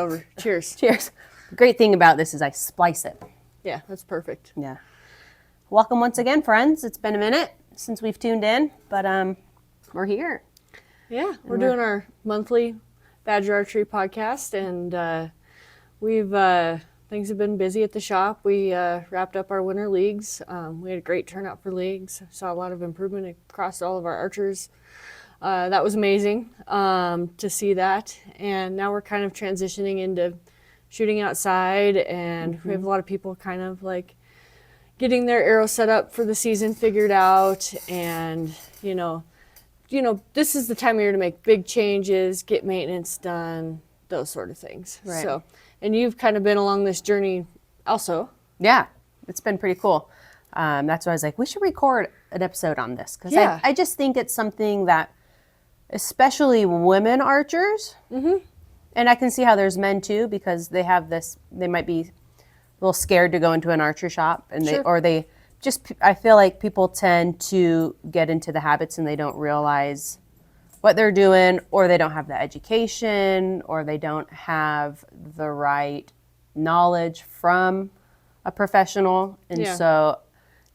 Over. Cheers. Cheers. The great thing about this is I splice it. Yeah, that's perfect. Yeah. Welcome once again, friends. It's been a minute since we've tuned in, but we're here. Yeah, we're doing our monthly Badger Archery podcast, and we've things have been busy at the shop. We wrapped up our winter leagues. We had a great turnout for leagues. Saw a lot of improvement across all of our archers. That was amazing to see that. And now we're kind of transitioning into shooting outside, and we have a lot of people kind of like getting their arrow set up for the season figured out. And, you know, this is the time of year to make big changes, get maintenance done, those sort of things. Right. So, and you've kind of been along this journey also. Yeah, it's been pretty cool. That's why I was like, we should record an episode on this. Because Yeah. I just think it's something that, especially women archers, and I can see how there's men too, because they have this, they might be a little scared to go into an archer shop, and Sure. I feel like people tend to get into the habits and they don't realize what they're doing, or they don't have the education, or they don't have the right knowledge from a professional. And Yeah. so,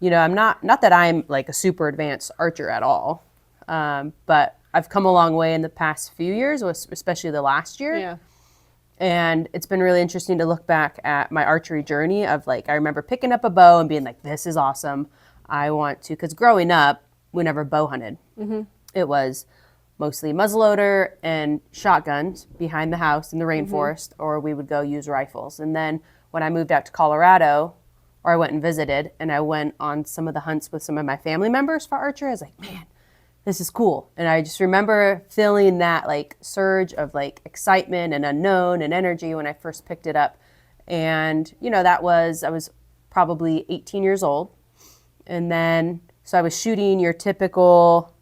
I'm not that I'm like a super advanced archer at all, but I've come a long way in the past few years, especially the last year. Yeah. And it's been really interesting to look back at my archery journey of like, I remember picking up a bow and being like, this is awesome. I want to, because growing up, we never bow hunted. It was mostly muzzleloader and shotguns behind the house in the rainforest, or we would go use rifles. And then when I moved out to Colorado, or I went and visited, and I went on some of the hunts with some of my family members for archery, I was like, man, this is cool. And I just remember feeling that like surge of like excitement and unknown and energy when I first picked it up. And, I was probably 18 years old. And then, so I was shooting your typical,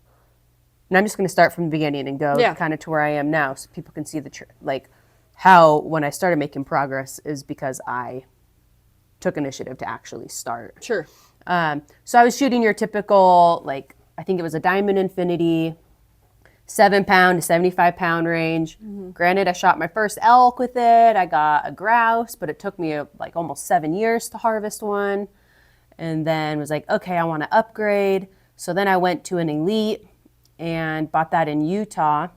and I'm just going to start from the beginning and go kind of to where I am now, so people can see how when I started making progress is because I took initiative to actually start. Sure. So I was shooting your typical, like, I think it was a Diamond Infinity, 7-pound to 75-pound range. Granted, I shot my first elk with it. I got a grouse, but it took me like almost 7 years to harvest one. And then was like, okay, I want to upgrade. So then I went to an Elite and bought that in Utah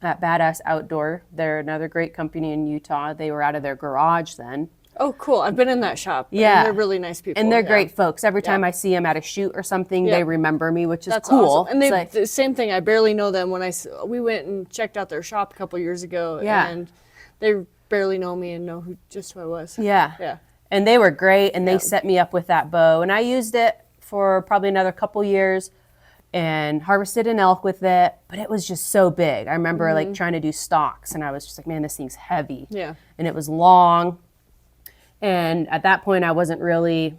at Badass Outdoor. They're another great company in Utah. They were out of their garage then. Oh, cool. I've been in that shop. Yeah. And they're really nice people. And they're great folks. Every time I see them at a shoot or something, they remember me, which is That's cool. awesome. And the same thing, I barely know them. We went and checked out their shop a couple years ago, and they barely know me and know who I was. Yeah. Yeah. And they were great, and they set me up with that bow. And I used it for probably another couple years and harvested an elk with it, but it was just so big. I remember like trying to do stalks, and I was just like, man, this thing's heavy. Yeah. And it was long. And at that point, I wasn't really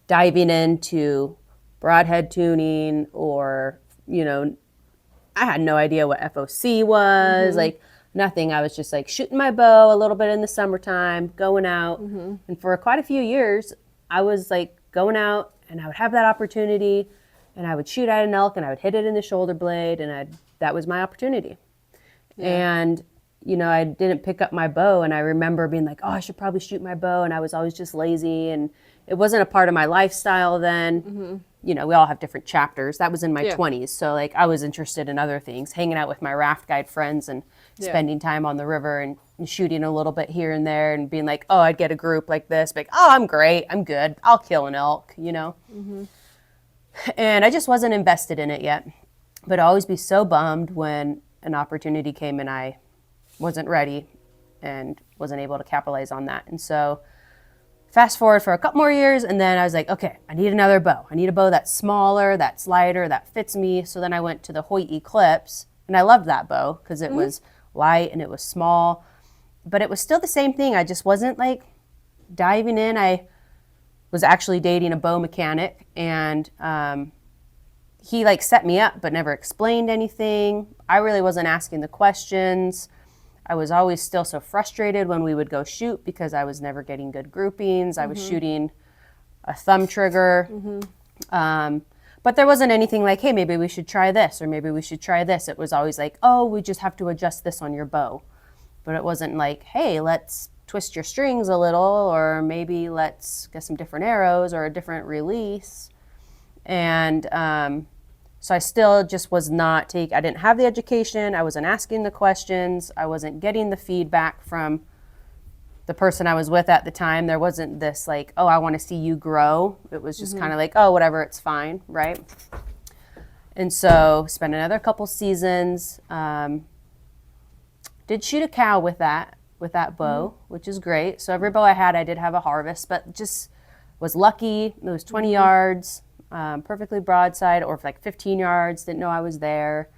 diving into broadhead tuning or, I had no idea what FOC was, like nothing. I was just like shooting my bow a little bit in the summertime, going out. And for quite a few years, I was like going out and I would have that opportunity and I would shoot at an elk and I would hit it in the shoulder blade, and that was my opportunity. And I didn't pick up my bow, and I remember being like, oh, I should probably shoot my bow, and I was always just lazy, and it wasn't a part of my lifestyle then. We all have different chapters. That was in my 20s, so like I was interested in other things, hanging out with my raft guide friends and spending time on the river and shooting a little bit here and there, and being like, oh, I'd get a group like this, like, oh, I'm great, I'm good, I'll kill an elk, And I just wasn't invested in it yet, but I'd always be so bummed when an opportunity came and I wasn't ready and wasn't able to capitalize on that. And so fast forward for a couple more years, and then I was like, okay, I need another bow. I need a bow that's smaller, that's lighter, that fits me. So then I went to the Hoyt Eclipse, and I loved that bow because it was light and it was small, but it was still the same thing. I just wasn't like diving in. I was actually dating a bow mechanic, and he like set me up but never explained anything. I really wasn't asking the questions. I was always still so frustrated when we would go shoot because I was never getting good groupings. I was shooting a thumb trigger. But there wasn't anything like, hey, maybe we should try this, or maybe we should try this. It was always like, oh, we just have to adjust this on your bow. but it wasn't like, hey, let's twist your strings a little, or maybe let's get some different arrows or a different release. And so I still just was not I didn't have the education. I wasn't asking the questions. I wasn't getting the feedback from the person I was with at the time. There wasn't this like, oh, I want to see you grow. It was just kind of like, oh, whatever, it's fine, right? And so spent another couple seasons. Did shoot a cow with that bow, which is great. So every bow I had, I did have a harvest, but just was lucky. It was 20 yards, perfectly broadside, or like 15 yards, didn't know I was there.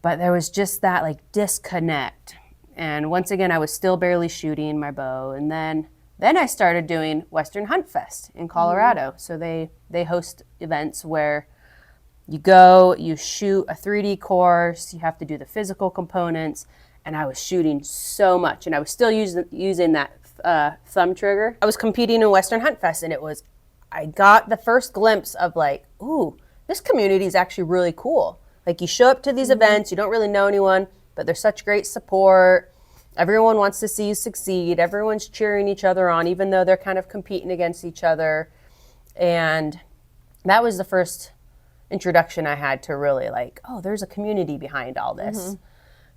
But there was just that like disconnect. And once again, I was still barely shooting my bow. And then I started doing Western Hunt Fest in Colorado. So they host events where you go, you shoot a 3D course, you have to do the physical components. And I was shooting so much, and I was still using that thumb trigger. I was competing in Western Hunt Fest, and I got the first glimpse of like, ooh, this community is actually really cool. Like, you show up to these events, you don't really know anyone, but there's such great support. Everyone wants to see you succeed. Everyone's cheering each other on, even though they're kind of competing against each other. And that was the first introduction I had to really like, oh, there's a community behind all this.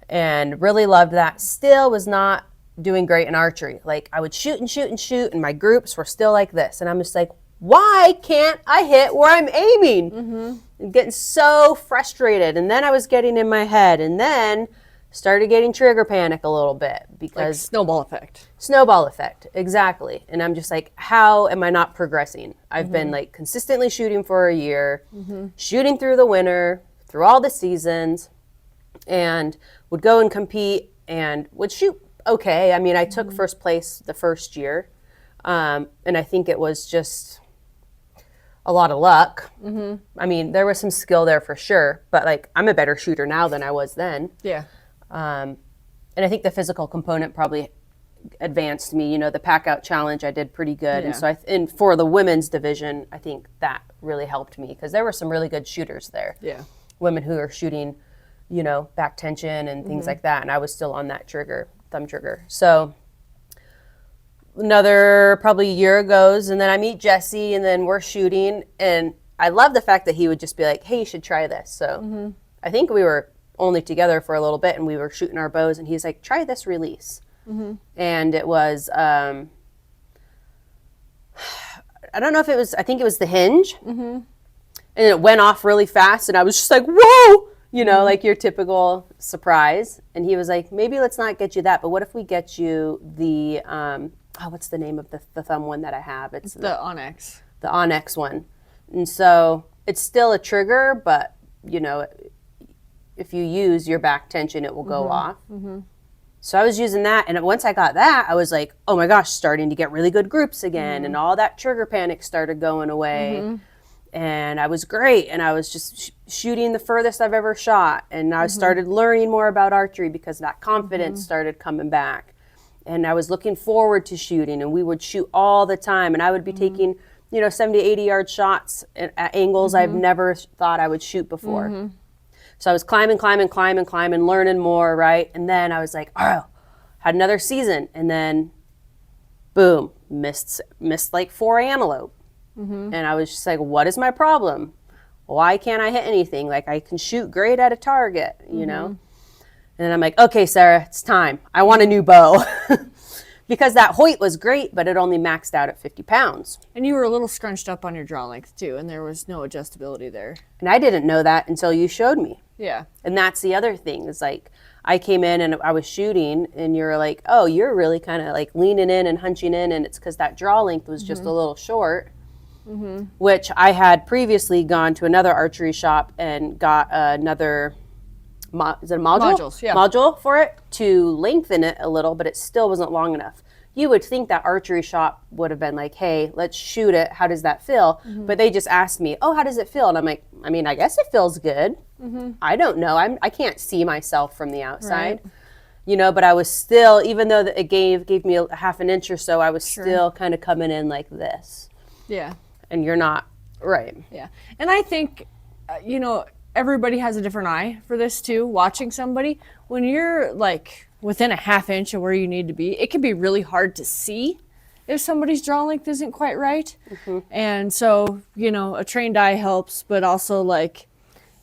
And really loved that. Still was not doing great in archery. Like, I would shoot and shoot and shoot, and my groups were still like this. And I'm just like, why can't I hit where I'm aiming? I'm getting so frustrated. And then I was getting in my head, and then started getting trigger panic a little bit, because Like snowball effect. Snowball effect, exactly. And I'm just like, how am I not progressing? I've been like consistently shooting for a year, shooting through the winter, through all the seasons, and would go and compete and would shoot okay. I mean, I took first place the first year, and I think it was just a lot of luck. I mean, there was some skill there for sure, but like, I'm a better shooter now than I was then. Yeah. And I think the physical component probably advanced me. You know, the pack out challenge, I did pretty good. Yeah. And so and for the women's division, I think that really helped me, because there were some really good shooters there. Yeah. Women who are shooting, you know, back tension and things like that. And I was still on that thumb trigger. So another probably year goes, and then I meet Jesse, and then we're shooting. And I love the fact that he would just be like, hey, you should try this. So I think we were only together for a little bit, and we were shooting our bows, and he's like, try this release. And it was, I don't know if it was, I think it was the hinge. And it went off really fast, and I was just like, whoa, you know, like your typical surprise. And he was like, maybe let's not get you that, but what if we get you the, what's the name of the thumb one that I have? It's The Onyx. The Onyx one. And so it's still a trigger, but, you know, if you use your back tension, it will go off. So I was using that, and once I got that, I was like, oh my gosh, starting to get really good groups again, and all that trigger panic started going away. And I was great, and I was just shooting the furthest I've ever shot, and I started learning more about archery because that confidence started coming back. And I was looking forward to shooting, and we would shoot all the time, and I would be taking, you know, 70, 80-yard shots at angles I've never thought I would shoot before. So I was climbing, learning more, right? And then I was like, oh, had another season, and then boom, missed like 4 antelope. And I was just like, what is my problem? Why can't I hit anything? Like, I can shoot great at a target, you know? And I'm like, okay, Sarah, it's time. I want a new bow. Because that Hoyt was great, but it only maxed out at 50 pounds. And you were a little scrunched up on your draw length too, and there was no adjustability there. And I didn't know that until you showed me. Yeah. And that's the other thing, is like, I came in and I was shooting, and you're like, oh, you're really kind of like leaning in and hunching in, and it's because that draw length was just a little short. Which I had previously gone to another archery shop and got another, is it a module? Modules, yeah. Module for it to lengthen it a little, but it still wasn't long enough. You would think that archery shop would have been like, hey, let's shoot it. How does that feel? But they just asked me, oh, how does it feel? And I'm like, I mean, I guess it feels good. I don't know. I can't see myself from the outside. Right. You know, but I was still, even though it gave me a half an inch or so, I was still kind of coming in like this. Yeah. And you're not, right. Yeah. And I think, you know, everybody has a different eye for this too, watching somebody. When you're like within a half inch of where you need to be. It can be really hard to see if somebody's draw length isn't quite right. And so, you know, a trained eye helps, but also like,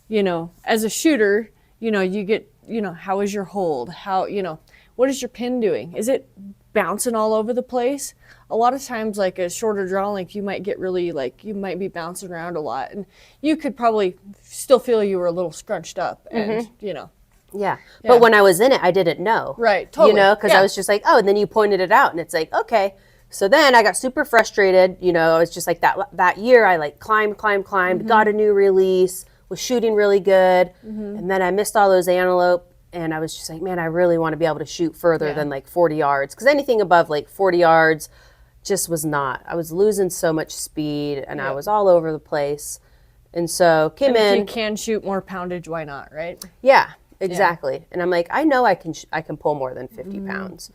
you know, as a shooter, you know, you get, you know, how is your hold? How, you know, what is your pin doing? Is it bouncing all over the place? A lot of times, like a shorter draw length, you might get really, like, you might be bouncing around a lot, and you could probably still feel you were a little scrunched up, and, you know. Yeah. But when I was in it, I didn't know. Right, totally. You know, because I was just like, oh, and then you pointed it out, and it's like, okay. So then I got super frustrated. You know, it's just like that year I like climbed, got a new release, was shooting really good, and then I missed all those antelope, and I was just like, man, I really want to be able to shoot further than like 40 yards, because anything above like 40 yards just was not. I was losing so much speed, and I was all over the place, and so came in. If you can shoot more poundage, why not, right? Yeah, exactly. And I'm like, I know I can pull more than 50 pounds.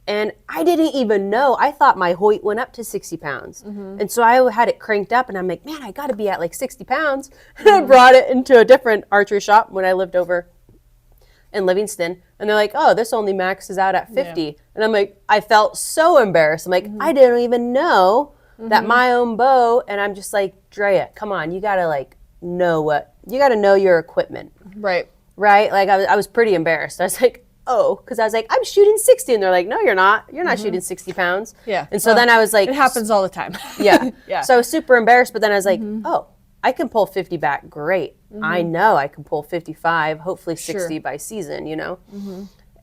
And I didn't even know. I thought my Hoyt went up to 60 pounds. And so I had it cranked up, and I'm like, man, I got to be at like 60 pounds. And I brought it into a different archery shop when I lived over in Livingston. And they're like, oh, this only maxes out at 50. And I'm like, I felt so embarrassed. I'm like, I didn't even know that my own bow. And I'm just like, Draya, come on. You got to like know you got to know your equipment. Right. Right? Like I was pretty embarrassed. I was like, oh, because I was like, I'm shooting 60. And they're like, no, you're not. You're not shooting 60 pounds. Yeah. And so then I was like. It happens all the time. Yeah. So I was super embarrassed. But then I was like, oh, I can pull 50 back. Great. I know I can pull 55, hopefully 60 by season, you know?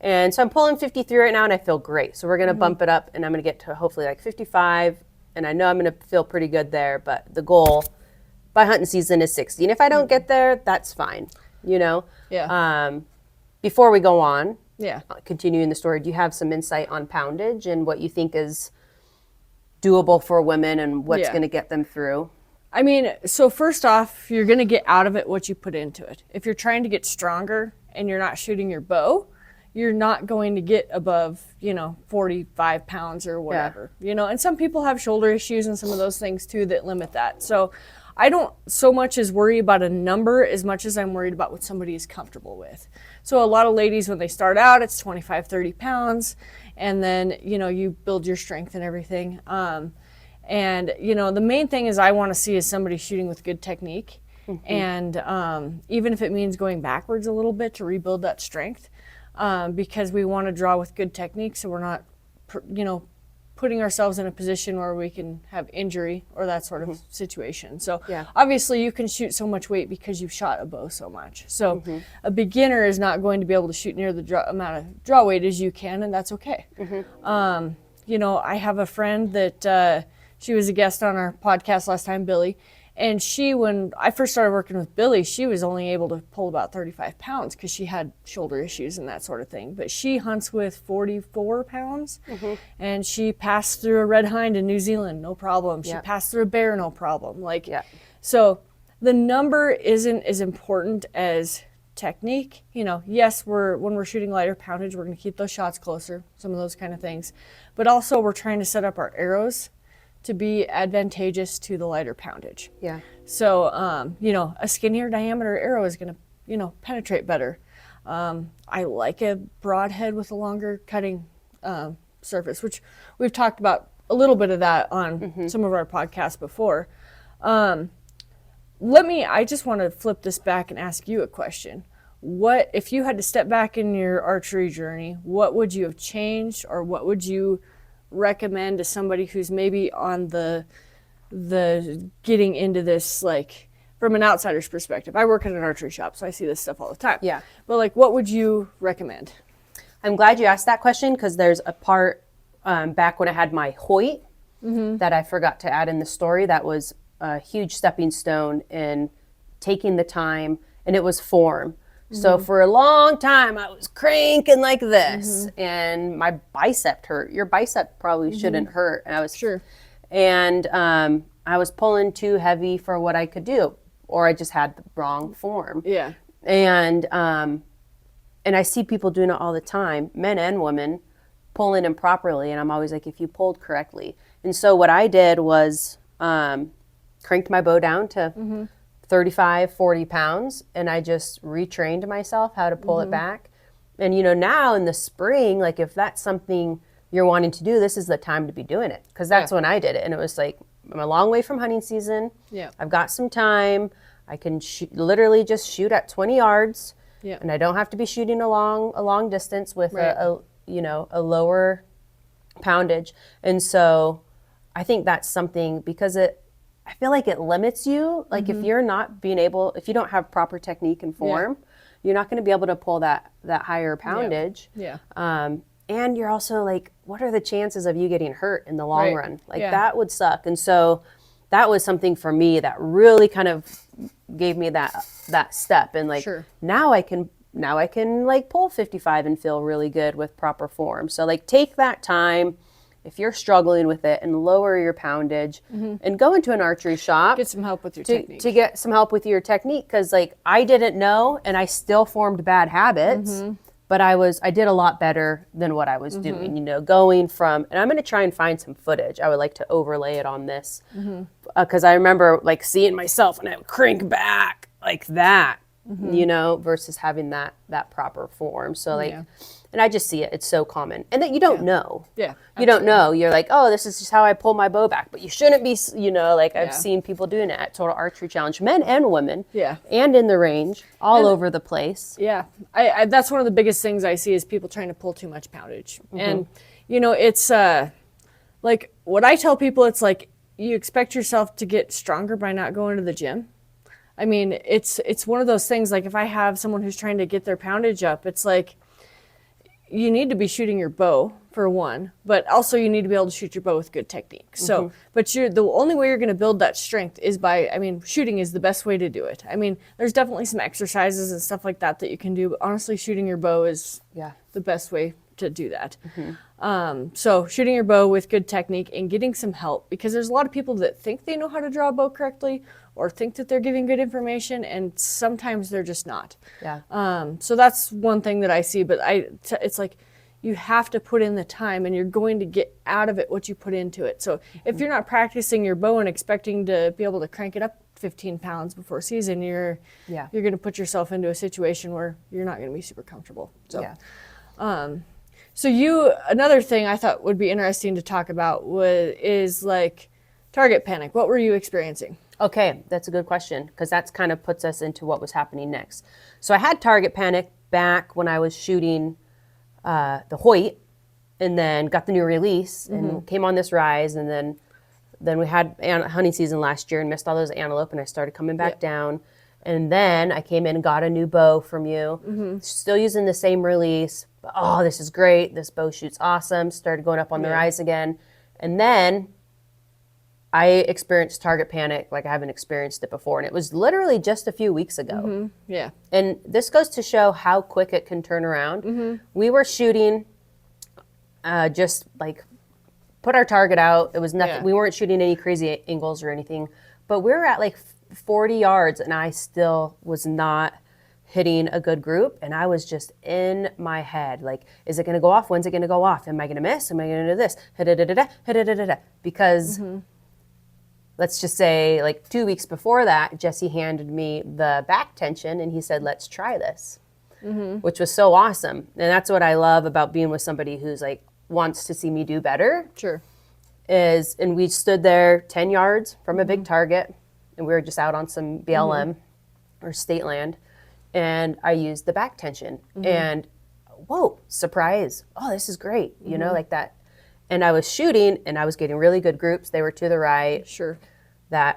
And so I'm pulling 53 right now, and I feel great. So we're going to bump it up, and I'm going to get to hopefully like 55. And I know I'm going to feel pretty good there. But the goal by hunting season is 60. And if I don't get there, that's fine, you know? Yeah. Before we go on. Yeah. Continuing the story, do you have some insight on poundage and what you think is doable for women and what's going to get them through? I mean, so first off, you're going to get out of it what you put into it. If you're trying to get stronger and you're not shooting your bow, you're not going to get above, 45 pounds or whatever, and some people have shoulder issues and some of those things too that limit that. So I don't so much as worry about a number as much as I'm worried about what somebody is comfortable with. So a lot of ladies, when they start out, it's 25, 30 pounds. And then, you build your strength and everything. And the main thing is I want to see is somebody shooting with good technique. And even if it means going backwards a little bit to rebuild that strength, because we want to draw with good technique so we're not, putting ourselves in a position where we can have injury or that sort of situation. So obviously you can shoot so much weight because you've shot a bow so much. So a beginner is not going to be able to shoot near the amount of draw weight as you can, and that's okay. I have a friend that she was a guest on our podcast last time, Billy, and when I first started working with Billy, she was only able to pull about 35 pounds because she had shoulder issues and that sort of thing. But she hunts with 44 pounds, and she passed through a red hind in New Zealand, no problem. She passed through a bear, no problem. So the number isn't as important as technique. Yes, when we're shooting lighter poundage, we're going to keep those shots closer, some of those kind of things. But also we're trying to set up our arrows to be advantageous to the lighter poundage. Yeah. So, a skinnier diameter arrow is going to, penetrate better. I like a broad head with a longer cutting surface, which we've talked about a little bit of that on some of our podcasts before. I just want to flip this back and ask you a question. What, if you had to step back in your archery journey, what would you have changed, or what would you recommend to somebody who's maybe on the getting into this, like from an outsider's perspective? I work in an archery shop, so I see this stuff all the time. Yeah. But what would you recommend? I'm glad you asked that question, because there's a part back when I had my Hoyt that I forgot to add in the story. That was a huge stepping stone in taking the time, and it was form. So for a long time, I was cranking like this, and my bicep hurt. Your bicep probably shouldn't hurt. And I was and I was pulling too heavy for what I could do, or I just had the wrong form. Yeah. And I see people doing it all the time, men and women, pulling improperly. And I'm always like, if you pulled correctly. And so what I did was cranked my bow down to 35, 40 pounds, and I just retrained myself how to pull it back. And, now in the spring, like if that's something you're wanting to do, this is the time to be doing it. Because that's when I did it. And it was like, I'm a long way from hunting season. Yeah. I've got some time. I can literally just shoot at 20 yards. Yeah. And I don't have to be shooting a long distance with a lower poundage. And so I think that's something, because I feel like it limits you. Like if you're not if you don't have proper technique and form, you're not going to be able to pull that higher poundage. Yeah. And you're also like, what are the chances of you getting hurt in the long run? Like that would suck. And so that was something for me that really kind of gave me that step. And like, now I can like pull 55 and feel really good with proper form. So like take that time if you're struggling with it and lower your poundage and go into an archery shop. Get some help with your technique. To get some help with your technique. Cause like I didn't know and I still formed bad habits, but I did a lot better than what I was doing, going from, and I'm going to try and find some footage. I would like to overlay it on this. Cause I remember like seeing myself and I would crank back like that, versus having that proper form. So like, and I just see it. It's so common. And that you don't know. Yeah. You don't know. You're like, oh, this is just how I pull my bow back. But you shouldn't be, I've seen people doing it at Total Archery Challenge, men and women. Yeah. And in the range, all over the place. Yeah. I that's one of the biggest things I see is people trying to pull too much poundage. And, it's like what I tell people, it's like you expect yourself to get stronger by not going to the gym. I mean, it's one of those things, like if I have someone who's trying to get their poundage up, it's like, you need to be shooting your bow for one, but also you need to be able to shoot your bow with good technique. So, but the only way you're going to build that strength is shooting is the best way to do it. I mean, there's definitely some exercises and stuff like that you can do, but honestly, shooting your bow is the best way to do that. So shooting your bow with good technique and getting some help, because there's a lot of people that think they know how to draw a bow correctly or think that they're giving good information, and sometimes they're just not. Yeah. So that's one thing that I see, but it's like you have to put in the time and you're going to get out of it what you put into it. So if you're not practicing your bow and expecting to be able to crank it up 15 pounds before season, you're going to put yourself into a situation where you're not going to be super comfortable. So, another thing I thought would be interesting to talk about is like target panic. What were you experiencing? Okay, that's a good question, because that's kind of puts us into what was happening next. So I had target panic back when I was shooting the Hoyt, and then got the new release and came on this rise, and then we had hunting season last year and missed all those antelope, and I started coming back down. And then I came in and got a new bow from you, still using the same release. But, oh, this is great. This bow shoots awesome. Started going up on the rise again. And then I experienced target panic like I haven't experienced it before. And it was literally just a few weeks ago. Yeah. And this goes to show how quick it can turn around. We were shooting just like put our target out. It was nothing. We weren't shooting any crazy angles or anything. But we were at like 40 yards and I still was not hitting a good group, and I was just in my head like, is it going to go off? When's it going to go off? Am I going to miss? Am I going to do this? Because let's just say like 2 weeks before that, Jesse handed me the back tension and he said, let's try this, which was so awesome. And that's what I love about being with somebody who's like wants to see me do better. And we stood there 10 yards from a big target, and we were just out on some BLM or state land, and I used the back tension, and whoa, surprise. Oh, this is great. Like that. And I was shooting and I was getting really good groups. They were to the right. That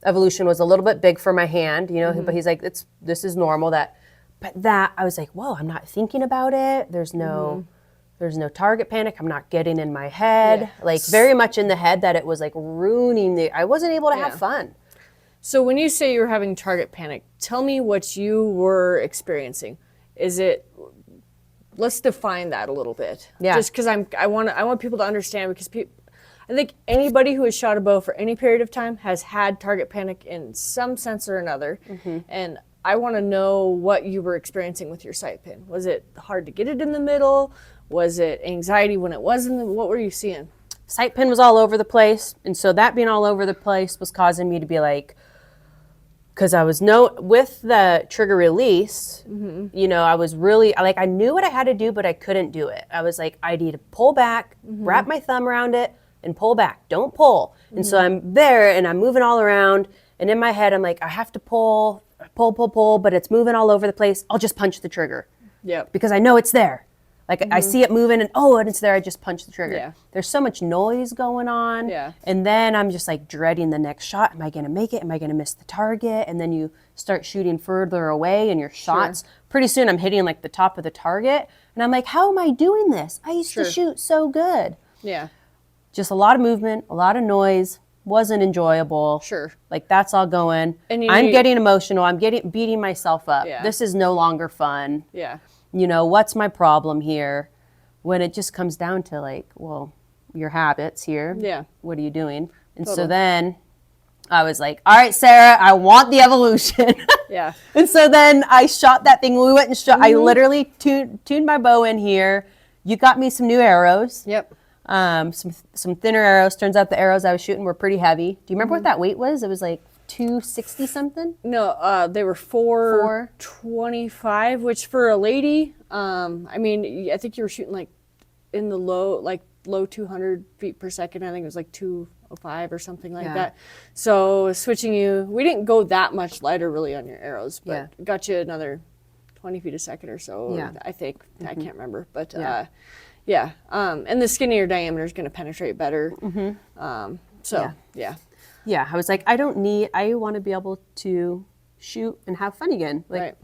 evolution was a little bit big for my hand, but he's like, this is normal. But I was like, whoa, I'm not thinking about it. There's no target panic. I'm not getting in my head, like very much in the head, that it was like ruining I wasn't able to have fun. So when you say you were having target panic, tell me what you were experiencing. Let's define that a little bit. Just because I want people to understand, because I think anybody who has shot a bow for any period of time has had target panic in some sense or another. And I want to know what you were experiencing with your sight pin. Was it hard to get it in the middle? Was it anxiety when it wasn't? What were you seeing? Sight pin was all over the place. And so that being all over the place was causing me to be like, because I was with the trigger release, you know, I was really, like, I knew what I had to do, but I couldn't do it. I was like, I need to pull back, wrap my thumb around it, and pull back. Don't pull. And so I'm there, and I'm moving all around, and in my head, I'm like, I have to pull, but it's moving all over the place. I'll just punch the trigger. Yep. Because I know it's there. Like, I see it moving, and and it's there. I just punch the trigger. Yeah. There's so much noise going on. Yeah. And then I'm just like dreading the next shot. Am I going to make it? Am I going to miss the target? And then you start shooting further away, and your shots, pretty soon I'm hitting like the top of the target. And I'm like, how am I doing this? I used to shoot so good. Yeah. Just a lot of movement, a lot of noise. Wasn't enjoyable. Sure. Like, that's all going. And I'm getting emotional. I'm beating myself up. Yeah. This is no longer fun. Yeah. You know, what's my problem here? When it just comes down to like, well, your habits here. Yeah. What are you doing? And so then I was like, all right, Sarah, I want the evolution. Yeah. And so then I shot that thing. We went and shot. I literally tuned my bow in here. You got me some new arrows. Yep. Some thinner arrows. Turns out the arrows I was shooting were pretty heavy. Do you remember what that weight was? It was like 260 something. No, they were 425, which for a lady, I mean, I think you were shooting like in the low 200 feet per second. I think it was like 205 or something like that. So switching we didn't go that much lighter really on your arrows, but got you another 20 feet a second or so. Yeah. I think. I can't remember, but and the skinnier diameter is going to penetrate better. Yeah, I was like, I want to be able to shoot and have fun again. Like,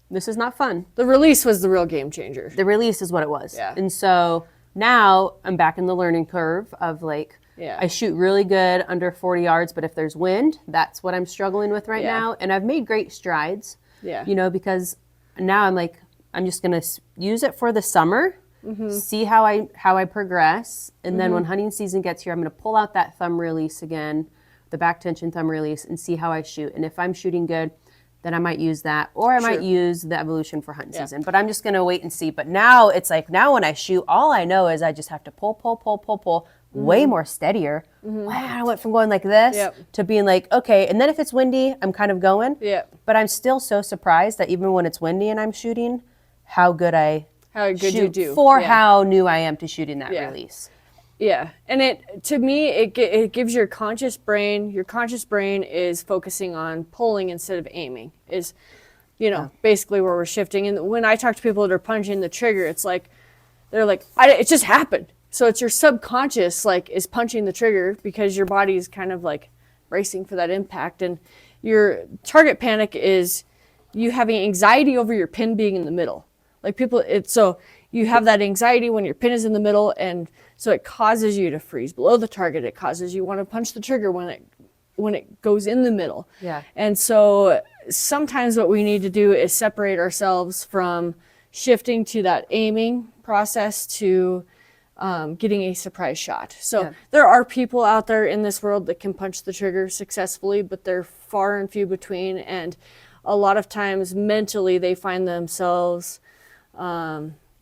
this is not fun. The release was the real game changer. The release is what it was. Yeah. And so now I'm back in the learning curve of like, I shoot really good under 40 yards, but if there's wind, that's what I'm struggling with right now. And I've made great strides, you know, because now I'm like, I'm just going to use it for the summer, see how I progress. And then when hunting season gets here, I'm going to pull out that thumb release again, the back tension thumb release, and see how I shoot. And if I'm shooting good, then I might use that, or I might use the evolution for hunting season. But I'm just going to wait and see. But now it's like, now when I shoot, all I know is I just have to pull, way more steadier. Wow, I went from going like this to being like, okay. And then if it's windy, I'm kind of going. But I'm still so surprised that even when it's windy and I'm shooting, how good you do for how new I am to shooting that release. Yeah, and to me, it gives your conscious brain is focusing on pulling instead of aiming, is, you know, basically where we're shifting. And when I talk to people that are punching the trigger, it's like, they're like, it just happened. So it's your subconscious, like, is punching the trigger because your body is kind of like bracing for that impact. And your target panic is you having anxiety over your pin being in the middle. Like so you have that anxiety when your pin is in the middle, and so it causes you to freeze below the target. It causes you want to punch the trigger when it goes in the middle. Yeah. And so sometimes what we need to do is separate ourselves from shifting to that aiming process to getting a surprise shot. So there are people out there in this world that can punch the trigger successfully, but they're far and few between. And a lot of times mentally they find themselves,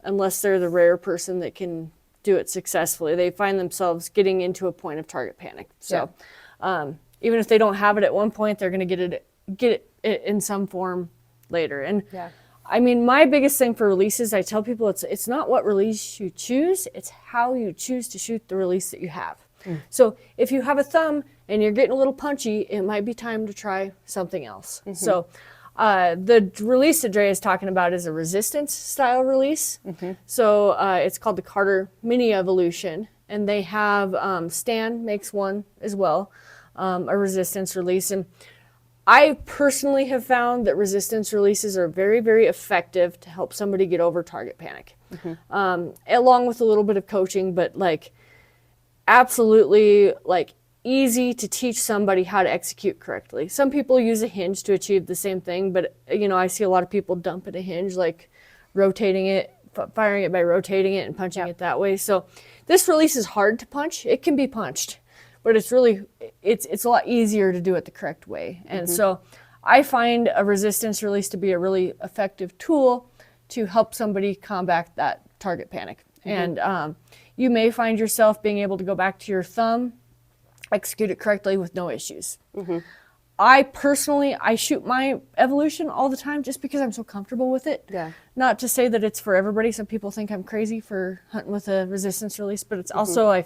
unless they're the rare person that can do it successfully, they find themselves getting into a point of target panic. So even if they don't have it at one point, they're going to get it in some form later. And I mean, my biggest thing for releases, I tell people it's not what release you choose, it's how you choose to shoot the release that you have. So if you have a thumb and you're getting a little punchy, it might be time to try something else. So the release that Draya is talking about is a resistance style release. So it's called the Carter Mini Evolution, and they have, Stan makes one as well, a resistance release. And I personally have found that resistance releases are very, very effective to help somebody get over target panic, along with a little bit of coaching, but like absolutely like easy to teach somebody how to execute correctly. Some people use a hinge to achieve the same thing, but you know, I see a lot of people dump at a hinge, like rotating it, firing it by rotating it and punching it that way. So this release is hard to punch. It can be punched, but it's a lot easier to do it the correct way. And so I find a resistance release to be a really effective tool to help somebody combat that target panic. And you may find yourself being able to go back to your thumb, execute it correctly with no issues. I personally, I shoot my evolution all the time just because I'm so comfortable with it. Yeah. Not to say that it's for everybody. Some people think I'm crazy for hunting with a resistance release, but it's also,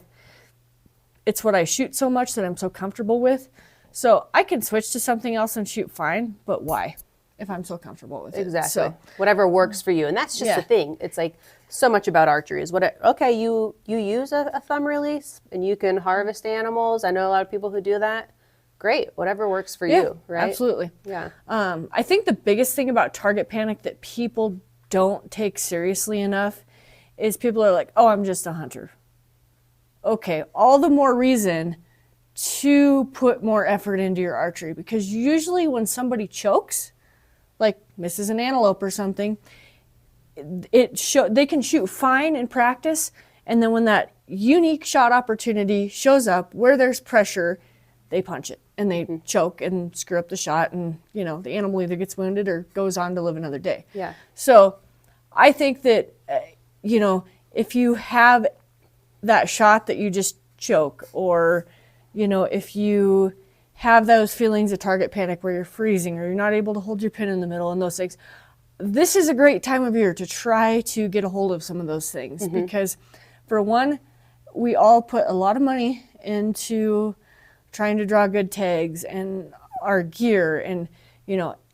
it's what I shoot so much that I'm so comfortable with. So I can switch to something else and shoot fine, but why? If I'm so comfortable with it. Exactly. So whatever works for you. And that's just the thing. It's like so much about archery is okay, you use a thumb release and you can harvest animals. I know a lot of people who do that. Great. Whatever works for you, right? Absolutely. Yeah. I think the biggest thing about target panic that people don't take seriously enough is people are like, oh, I'm just a hunter. Okay, all the more reason to put more effort into your archery, because usually when somebody chokes, like misses an antelope or something, they can shoot fine in practice, and then when that unique shot opportunity shows up where there's pressure, they punch it and they choke and screw up the shot, and the animal either gets wounded or goes on to live another day. Yeah. So I think that if you have that shot that you just choke, or if you have those feelings of target panic where you're freezing or you're not able to hold your pin in the middle and those things, this is a great time of year to try to get a hold of some of those things, because for one, we all put a lot of money into trying to draw good tags and our gear and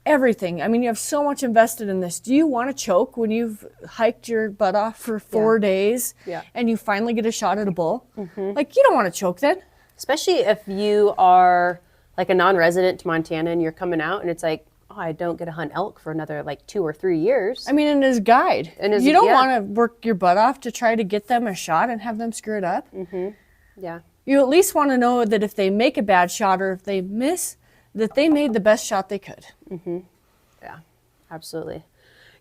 everything. I mean, you have so much invested in this. Do you want to choke when you've hiked your butt off for 4 days and you finally get a shot at a bull? Like, you don't want to choke then. Especially if you are like a non-resident to Montana and you're coming out and it's like, oh, I don't get to hunt elk for another like 2 or 3 years. I mean, and as a guide, you don't want to work your butt off to try to get them a shot and have them screw it up. Yeah. You at least want to know that if they make a bad shot or if they miss, that they made the best shot they could. Yeah, absolutely.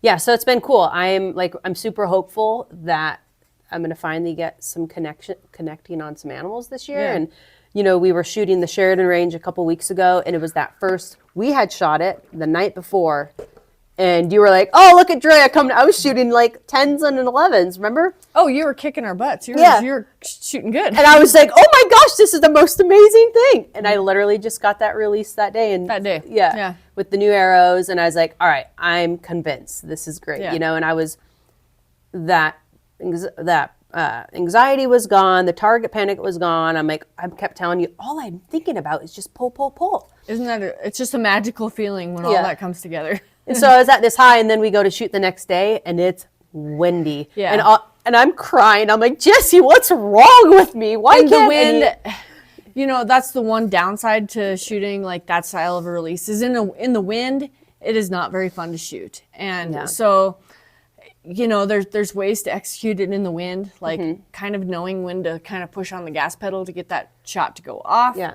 Yeah, so it's been cool. I'm super hopeful that I'm going to finally get some connecting on some animals this year. And, we were shooting the Sheridan Range a couple weeks ago, and it was that first, we had shot it the night before, and you were like, oh, look at Draya coming. I was shooting like 10s and 11s, remember? Oh, you were kicking our butts. You were shooting good. And I was like, oh my gosh, this is the most amazing thing. And I literally just got that release that day. And Yeah. With the new arrows. And I was like, all right, I'm convinced this is great. And I was, that anxiety was gone. The target panic was gone. I'm like, I kept telling you, all I'm thinking about is just pull, pull, pull. Isn't that, it's just a magical feeling when all that comes together. And so I was at this high, and then we go to shoot the next day, and it's windy. Yeah. And I'm crying. I'm like, Jesse, what's wrong with me? Why and can't the wind? That's the one downside to shooting like that style of a release is in the wind. It is not very fun to shoot, and so there's ways to execute it in the wind, like kind of knowing when to kind of push on the gas pedal to get that shot to go off. Yeah.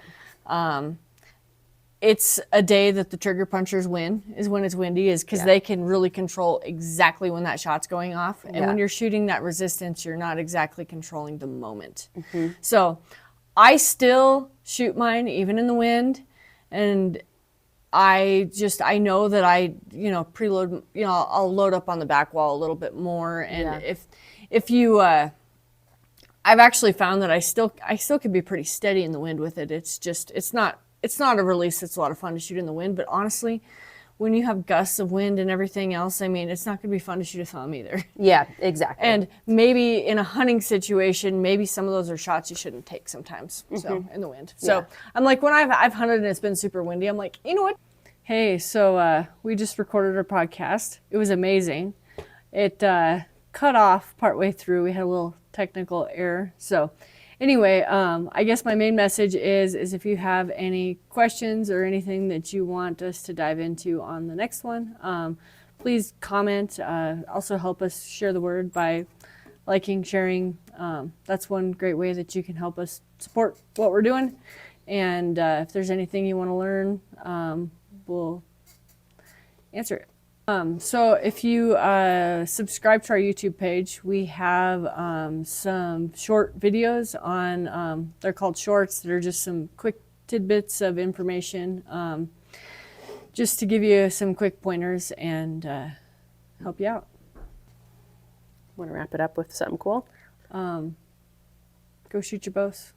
It's a day that the trigger punchers win is when it's windy, is because they can really control exactly when that shot's going off. And when you're shooting that resistance, you're not exactly controlling the moment. So I still shoot mine even in the wind. And I know that I, preload, I'll load up on the back wall a little bit more. And if you, I've actually found that I still can be pretty steady in the wind with it. It's not a release that's a lot of fun to shoot in the wind, but honestly, when you have gusts of wind and everything else, I mean, it's not going to be fun to shoot a thumb either. Yeah, exactly. And maybe in a hunting situation, maybe some of those are shots you shouldn't take sometimes, so in the wind. So I'm like, when I've hunted and it's been super windy, I'm like, you know what? Hey, so we just recorded our podcast. It was amazing. It cut off partway through. We had a little technical error, so... Anyway, I guess my main message is if you have any questions or anything that you want us to dive into on the next one, please comment. Also help us share the word by liking, sharing. That's one great way that you can help us support what we're doing. And if there's anything you want to learn, we'll answer it. So if you subscribe to our YouTube page, we have some short videos on, they're called shorts. They're just some quick tidbits of information just to give you some quick pointers and help you out. Want to wrap it up with something cool? Go shoot your bows.